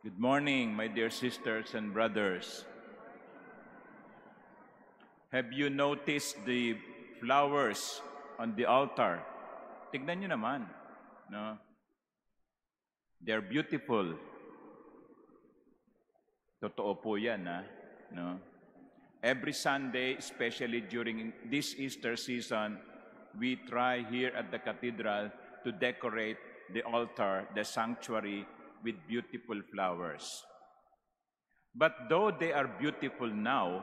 Good morning, my dear sisters and brothers. Have you noticed the flowers on the altar? Tignan nyo naman, no? They're beautiful. Totoo po yan, no? Every Sunday, especially during this Easter season, we try here at the cathedral to decorate the altar, the sanctuary, with beautiful flowers. But though they are beautiful now,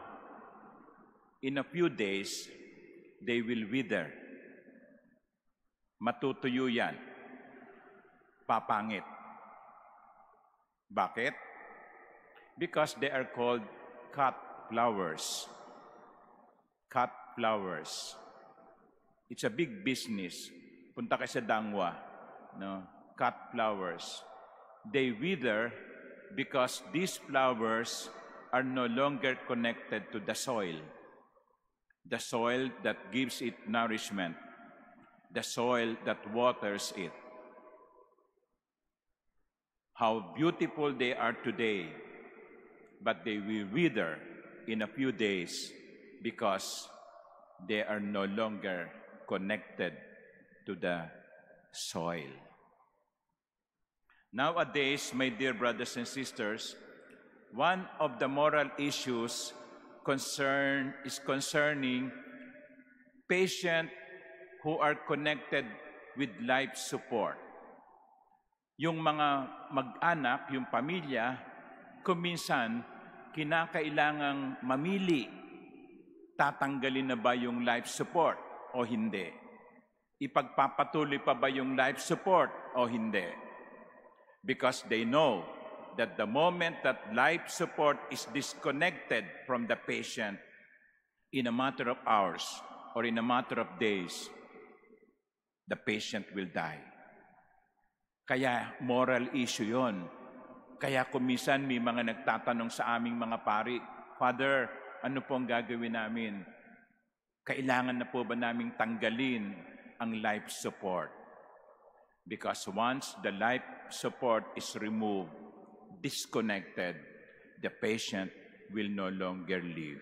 in a few days, they will wither. Matutuyo yan. Papangit. Bakit? Because they are called cut flowers. Cut flowers. It's a big business. Punta kayo sa Dangwa, no? Cut flowers. They wither because these flowers are no longer connected to the soil that gives it nourishment, the soil that waters it. How beautiful they are today, but they will wither in a few days because they are no longer connected to the soil. Nowadays, my dear brothers and sisters, one of the moral issues is concerning patients who are connected with life support. Yung mga mag-anak, yung pamilya, kuminsan kinakailangang mamili, tatanggalin na ba yung life support o hindi? Ipagpapatuloy pa ba yung life support o hindi? Because they know that the moment that life support is disconnected from the patient in a matter of hours or in a matter of days, the patient will die. Kaya moral issue yon. Kaya kumisan may mga nagtatanong sa aming mga pari, Father, ano po ang gagawin namin? Kailangan na po ba naming tanggalin ang life support? Because once the life support is removed, disconnected, the patient will no longer live.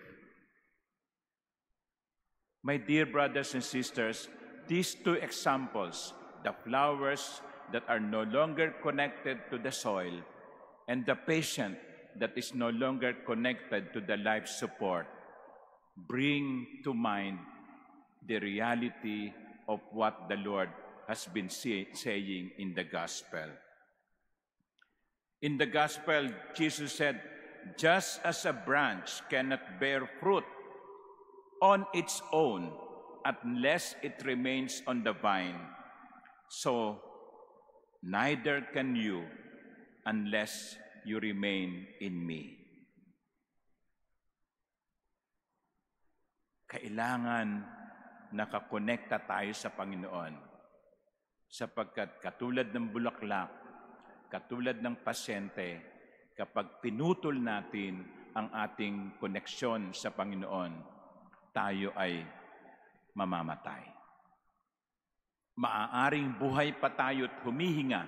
My dear brothers and sisters, these two examples, the flowers that are no longer connected to the soil and the patient that is no longer connected to the life support, bring to mind the reality of what the Lord has been saying in the gospel. In the gospel, Jesus said, just as a branch cannot bear fruit on its own unless it remains on the vine, so neither can you unless you remain in me. Kailangan nakakonekta tayo sa Panginoon. Sapagkat katulad ng bulaklak, katulad ng pasyente, kapag pinutol natin ang ating koneksyon sa Panginoon, tayo ay mamamatay. Maaaring buhay pa tayo at humihinga,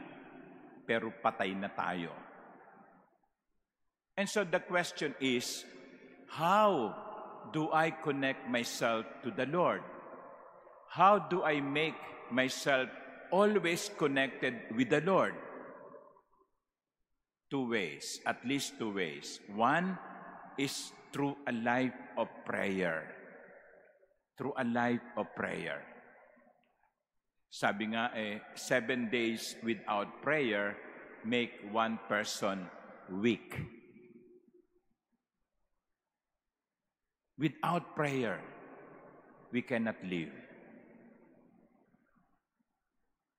pero patay na tayo. And so the question is, how do I connect myself to the Lord? How do I make myself always connected with the Lord? Two ways, at least two ways. One is through a life of prayer. Through a life of prayer. Sabi nga 7 days without prayer make one person weak. Without prayer, we cannot live.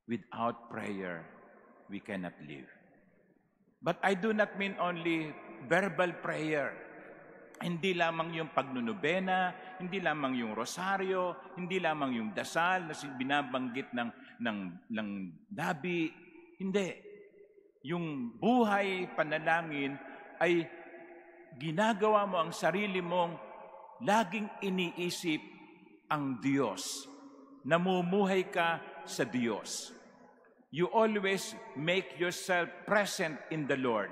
Without prayer, we cannot live. But I do not mean only verbal prayer. Hindi lamang yung pagnunubena, hindi lamang yung rosaryo, hindi lamang yung dasal na binabanggit ng labi. Hindi. Yung buhay panalangin ay ginagawa mo ang sarili mong laging iniisip ang Diyos. Namumuhay ka sa Diyos. You always make yourself present in the Lord.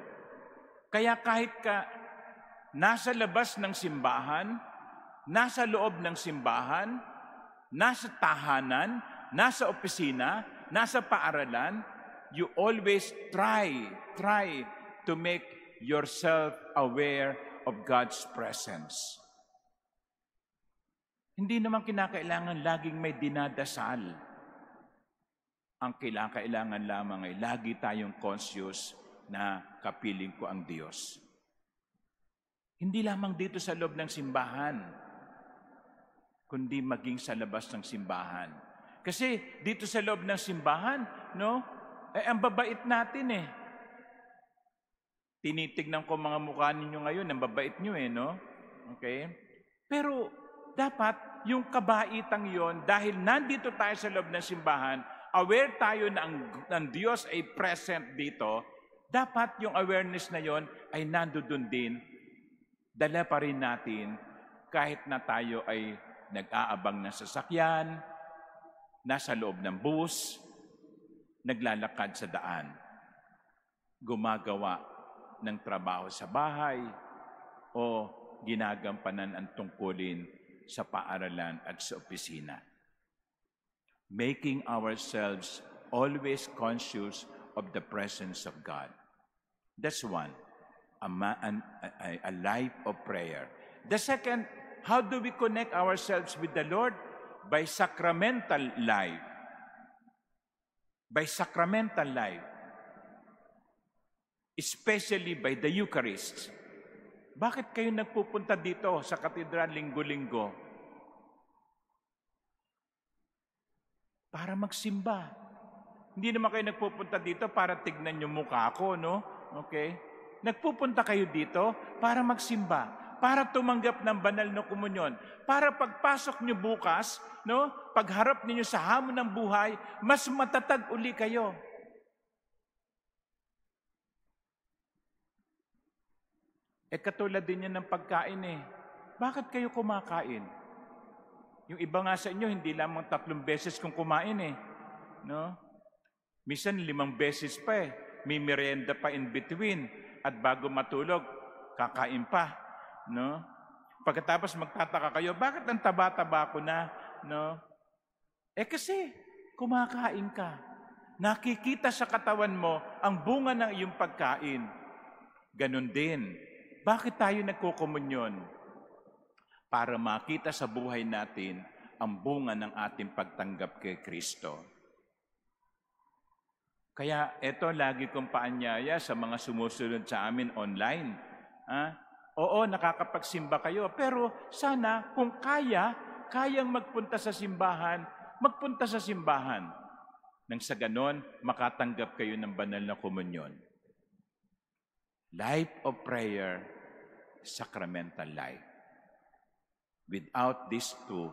Kaya kahit ka nasa labas ng simbahan, nasa loob ng simbahan, nasa tahanan, nasa opisina, nasa paaralan, you always try to make yourself aware of God's presence. Hindi naman kinakailangan laging may dinadasal. Ang kailangan lamang ay lagi tayong conscious na kapiling ko ang Diyos. Hindi lamang dito sa loob ng simbahan, kundi maging sa labas ng simbahan. Kasi dito sa loob ng simbahan, ang babait natin eh. Tinitignan ko mga mukha ninyo ngayon, ang babait nyo eh, Okay? Pero dapat yung kabaitang yon, dahil nandito tayo sa loob ng simbahan, aware tayo na ang Diyos ay present dito, dapat yung awareness na yon ay nandoon din, dala pa rin natin kahit na tayo ay nag-aabang ng sasakyan, nasa loob ng bus, naglalakad sa daan, gumagawa ng trabaho sa bahay, o ginagampanan ang tungkulin sa paaralan at sa opisina. Making ourselves always conscious of the presence of God. That's one, a life of prayer. The second, how do we connect ourselves with the Lord? By sacramental life. By sacramental life. Especially by the Eucharist. Bakit kayo nagpupunta dito sa katedral linggo-linggo? Para magsimba. Hindi naman kayo nagpupunta dito para tignan yung mukha ko, Okay? Nagpupunta kayo dito para magsimba, para tumanggap ng banal na komunyon, para pagpasok nyo bukas, pagharap ninyo sa hamon ng buhay, mas matatag uli kayo. Katulad din yan ng pagkain eh. Bakit kayo kumakain? Yung iba nga sa inyo, hindi lamang 3 beses kung kumain eh. Minsan 5 beses pa eh. May merienda pa in between. At bago matulog, kakain pa. Pagkatapos magtataka kayo, bakit ang taba-taba ko na? Kasi kumakain ka. Nakikita sa katawan mo ang bunga ng iyong pagkain. Ganon din. Bakit tayo nagkukomunyon? Para makita sa buhay natin ang bunga ng ating pagtanggap kay Kristo. Kaya ito, lagi kong paanyaya sa mga sumusunod sa amin online. Oo, nakakapagsimba kayo, pero sana kung kayang magpunta sa simbahan, magpunta sa simbahan. Nang sa ganon, makatanggap kayo ng banal na komunyon. Life of prayer, sacramental life. Without these two,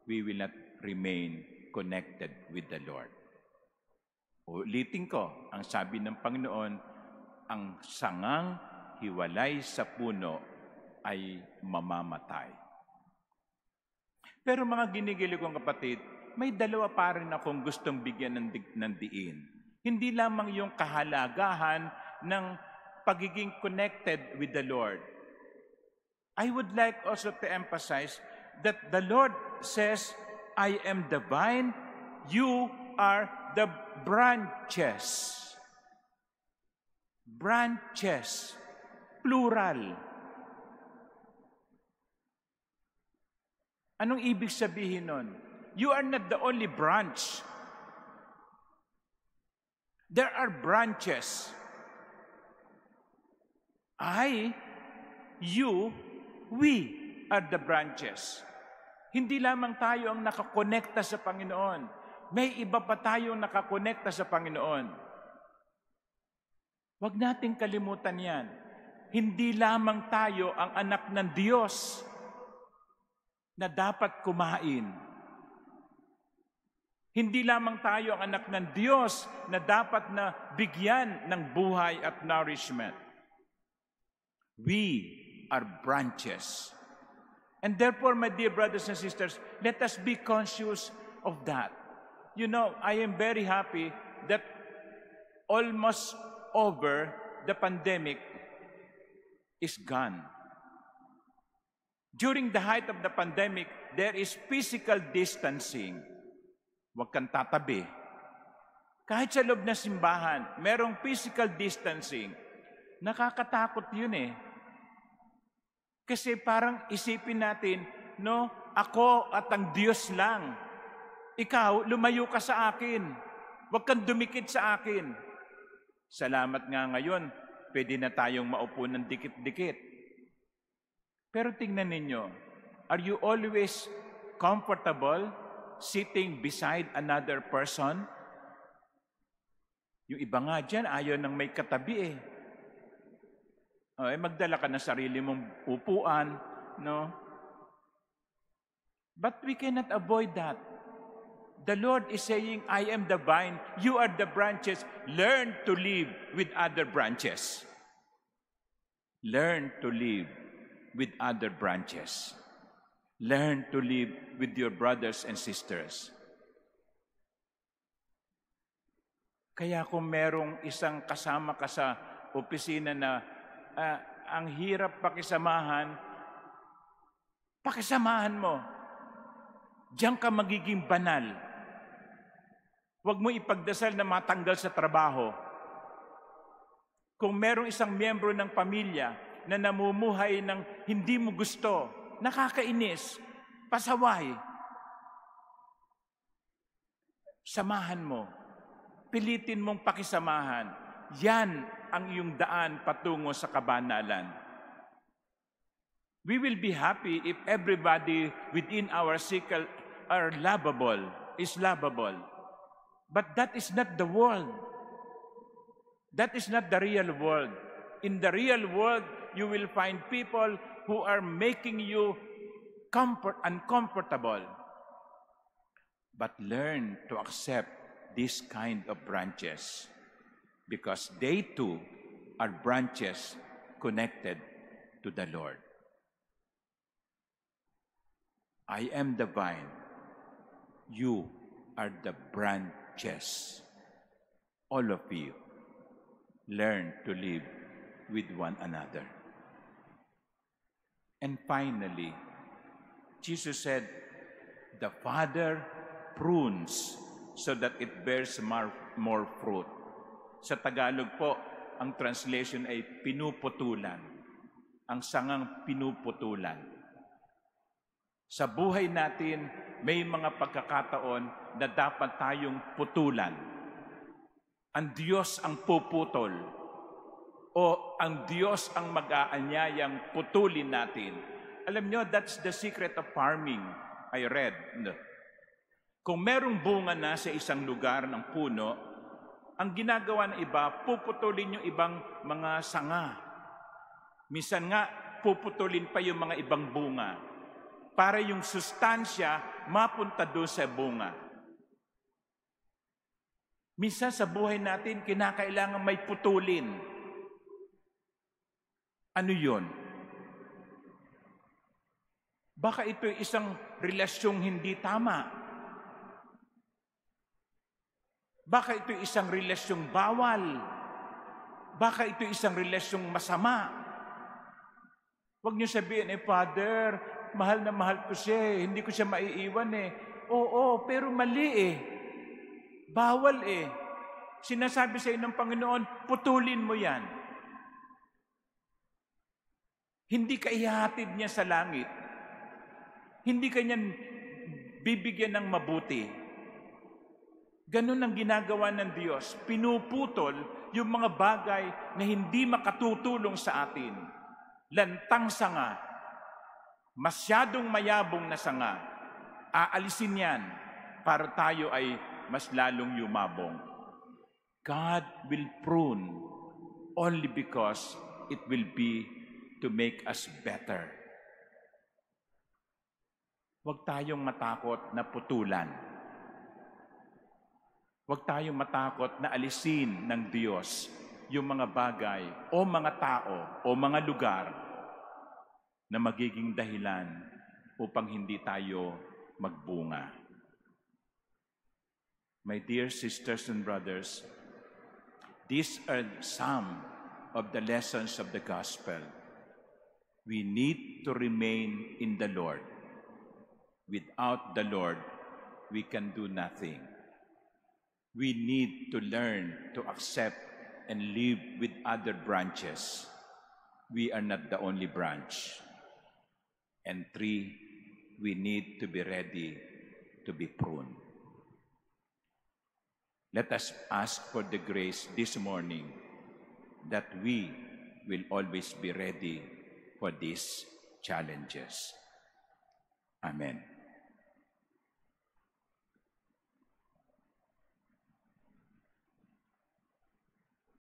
we will not remain connected with the Lord. Ulitin ko, ang sabi ng Panginoon, ang sangang hiwalay sa puno ay mamamatay. Pero mga ginigilig kong kapatid, may dalawa pa rin akong gustong bigyan ng diin. Hindi lamang yung kahalagahan ng pagiging connected with the Lord. I would like also to emphasize that the Lord says, I am the vine, you are the branches. Branches. Plural. Anong ibig sabihin nun? You are not the only branch. There are branches. I, you, we are the branches. Hindi lamang tayo ang nakakonekta sa Panginoon. May iba pa tayong nakakonekta sa Panginoon. Huwag nating kalimutan yan. Hindi lamang tayo ang anak ng Diyos na dapat kumain. Hindi lamang tayo ang anak ng Diyos na dapat na bigyan ng buhay at nourishment. We are branches. And therefore, my dear brothers and sisters, let us be conscious of that. I am very happy that almost over the pandemic, is gone. During the height of the pandemic, there is physical distancing. Huwag kang tatabi. Kahit sa loob ng simbahan, merong physical distancing. Nakakatakot yun eh. Kasi parang isipin natin, no, ako at ang Diyos lang. Ikaw, lumayo ka sa akin. Huwag kang dumikit sa akin. Salamat nga ngayon, pwede na tayong maupo ng dikit-dikit. Pero tingnan ninyo, are you always comfortable sitting beside another person? Yung iba nga dyan, ayaw nang may katabi eh. Magdala ka ng sarili mong upuan, no? But we cannot avoid that. The Lord is saying, I am the vine, you are the branches. Learn to live with other branches. Learn to live with other branches. Learn to live with your brothers and sisters. Kaya kung merong isang kasama ka sa opisina na ang hirap pakisamahan mo. Diyan ka magiging banal. Huwag mo ipagdasal na matanggal sa trabaho. Kung merong isang miyembro ng pamilya na namumuhay ng hindi mo gusto, nakakainis, pasaway, samahan mo. Pilitin mong pakisamahan. Yan ang iyong daan patungo sa kabanalan. We will be happy if everybody within our circle is lovable. But that is not the world. That is not the real world. In the real world, you will find people who are making you uncomfortable. But learn to accept this kind of branches because they too are branches connected to the Lord. I am the vine. You are the branches. All of you learn to live with one another. And finally, Jesus said, the Father prunes so that it bears more fruit. Sa Tagalog po, ang translation ay pinuputulan. Ang sangang pinuputulan. Sa buhay natin, may mga pagkakataon na dapat tayong putulan. Ang Diyos ang puputol o ang Diyos ang mag-aanyayang putulin natin. Alam nyo, that's the secret of farming, I read. Kung merong bunga na sa isang lugar ng puno, ang ginagawa ng iba, puputulin yung ibang mga sanga. Minsan nga, puputulin pa yung mga ibang bunga para yung sustansya mapunta doon sa bunga. Minsan sa buhay natin, kinakailangan may putulin. Ano yun? Baka ito isang relasyong hindi tama. Baka ito isang relasyong bawal. Baka ito isang relasyong masama. Huwag niyo sabihin, Father, mahal na mahal ko siya, hindi ko siya maiiwan eh. Oo, pero mali eh. Bawal eh. Sinasabi sa ng Panginoon, putulin mo yan. Hindi ka ihahatid niya sa langit. Hindi ka niyan bibigyan ng mabuti. Ganun ang ginagawa ng Diyos. Pinuputol yung mga bagay na hindi makatutulong sa atin. Lantang sanga, masyadong mayabong na sanga, aalisin yan para tayo ay mas lalong yumabong. God will prune only because it will be to make us better. Huwag tayong matakot na putulan. Huwag tayong matakot na alisin ng Diyos yung mga bagay o mga tao o mga lugar na magiging dahilan upang hindi tayo magbunga. My dear sisters and brothers, these are some of the lessons of the gospel. We need to remain in the Lord. Without the Lord, we can do nothing. We need to learn to accept and live with other branches. We are not the only branch. And 3, we need to be ready to be pruned. Let us ask for the grace this morning that we will always be ready for these challenges. Amen.